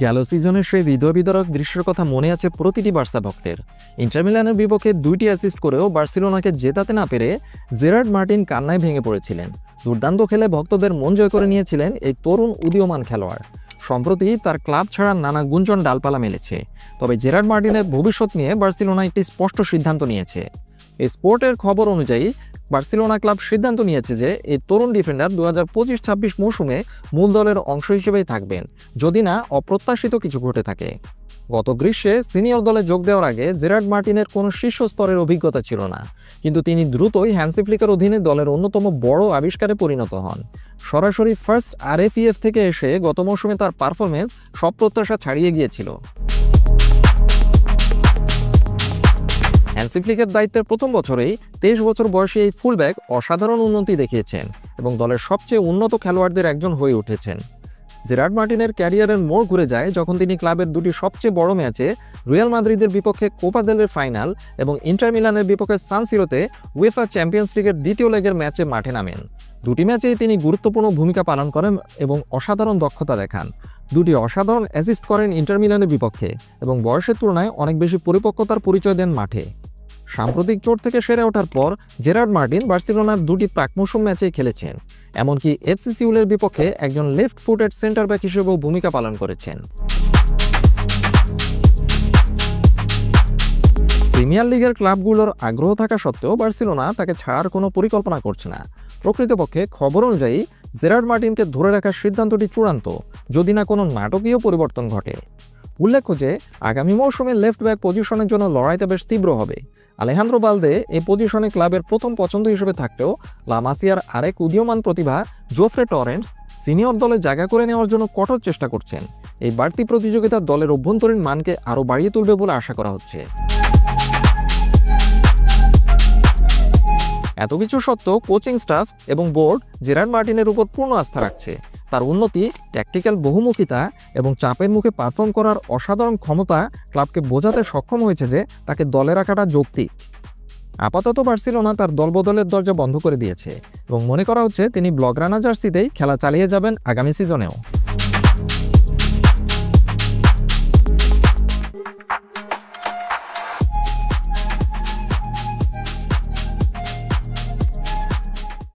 গেল সিজনের সেই হৃদয় বিদারক দৃশ্যের কথা মনে আছে প্রতিটি বার্সা ভক্তের। ইন্টার মিলানের বিপক্ষে 2টি অ্যাসিস্ট করেও বার্সেলোনাকে জেতাতে না পেরে জেরার্ড মার্টিন কান্নায় ভেঙে পড়েছিলেন। দুর্দান্ত খেলে ভক্তদের মন জয় করে নিয়েছিলেন এই তরুণ উদীয়মান খেলোয়াড়। সম্প্রতি তার ক্লাব ছাড়ার নানা গুঞ্জন ডালপালা মেলেছে। তবে জেরার্ড মার্টিনের ভবিষ্যৎ নিয়ে বার্সেলোনা একটি স্পষ্ট সিদ্ধান্ত নিয়েছে। এই স্পোর্টের খবর অনুযায়ী বার্সেলোনা ক্লাব সিদ্ধান্ত নিয়েছে যে এই তরুণ ডিফেন্ডার 2025-26 মৌসুমে মূল দলের অংশ হিসেবেই থাকবেন, যদি না অপ্রত্যাশিত কিছু ঘটে থাকে। গত গ্রীষ্মে সিনিয়র দলে যোগ দেওয়ার আগে জেরার্ড মার্টিনের কোনো শীর্ষ স্তরের অভিজ্ঞতা ছিল না, কিন্তু তিনি দ্রুতই হ্যান্সি ফ্লিকের অধীনে দলের অন্যতম বড় আবিষ্কারে পরিণত হন। সরাসরি ফার্স্ট RFEF থেকে এসে গত মৌসুমে তার পারফরমেন্স সব প্রত্যাশা ছাড়িয়ে গিয়েছিল। হ্যান্সি ফ্লিকের দায়িত্বের প্রথম বছরেই 23 বছর বয়সী এই ফুলব্যাক অসাধারণ উন্নতি দেখিয়েছেন এবং দলের সবচেয়ে উন্নত খেলোয়াড়দের একজন হয়ে উঠেছেন। জেরার্ড মার্টিনের ক্যারিয়ারের মোড় ঘুরে যায় যখন তিনি ক্লাবের দুটি সবচেয়ে বড় ম্যাচে রিয়াল মাদ্রিদের বিপক্ষে কোপা দেল রের ফাইনাল এবং ইন্টার মিলানের বিপক্ষে সান সিরোতে উয়েফা চ্যাম্পিয়ন্স লিগের দ্বিতীয় লেগের ম্যাচে মাঠে নামেন। দুটি ম্যাচেই তিনি গুরুত্বপূর্ণ ভূমিকা পালন করেন এবং অসাধারণ দক্ষতা দেখান। দুটি অসাধারণ অ্যাসিস্ট করেন ইন্টার মিলানের বিপক্ষে এবং বয়সের তুলনায় অনেক বেশি পরিপক্কতার পরিচয় দেন মাঠে। সাম্প্রতিক চোট থেকে সেরে ওঠার পর জেরার্ড মার্টিন বার্সেলোনার দুটি প্রাক মৌসুম ম্যাচেই খেলেছেন, এমনকি FC সিউলের বিপক্ষে একজন লেফট ফুটেড সেন্টার ব্যাক হিসেবেও ভূমিকা পালন করেছেন। প্রিমিয়ার লিগের ক্লাবগুলোর আগ্রহ থাকা সত্ত্বেও বার্সেলোনা তাকে ছাড়ার কোনো পরিকল্পনা করছে না। প্রকৃতপক্ষে খবর অনুযায়ী জেরার্ড মার্টিনকে ধরে রাখার সিদ্ধান্তটি চূড়ান্ত, যদি না কোনো নাটকীয় পরিবর্তন ঘটে। উল্লেখ্য যে আগামী মৌসুমে লেফট ব্যাক পজিশনের জন্য লড়াইটা বেশ তীব্র হবে। আলেহান্দ্রো বালদে এই পজিশনে ক্লাবের প্রথম পছন্দ হিসেবে থাকলেও লা মাসিয়ার আরেক উদীয়মান প্রতিভা জোফ্রে টরেন্স সিনিয়র দলে জায়গা করে নেওয়ার জন্য কঠোর চেষ্টা করছেন। এই বাড়তি প্রতিযোগিতা দলের অভ্যন্তরীণ মানকে আরও বাড়িয়ে তুলবে বলে আশা করা হচ্ছে। এত কিছু সত্ত্বেও কোচিং স্টাফ এবং বোর্ড জেরার্ড মার্টিনের উপর পূর্ণ আস্থা রাখছে। তার উন্নতি, ট্যাকটিক্যাল বহুমুখিতা এবং চাপের মুখে পারফর্ম করার অসাধারণ ক্ষমতা ক্লাবকে বোঝাতে সক্ষম হয়েছে যে তাকে দলে রাখাটা যৌক্তিক। আপাতত বার্সেলোনা তার দলবদলের দরজা বন্ধ করে দিয়েছে এবং মনে করা হচ্ছে তিনি ব্লগরানা জার্সিতেই খেলা চালিয়ে যাবেন আগামী সিজনেও।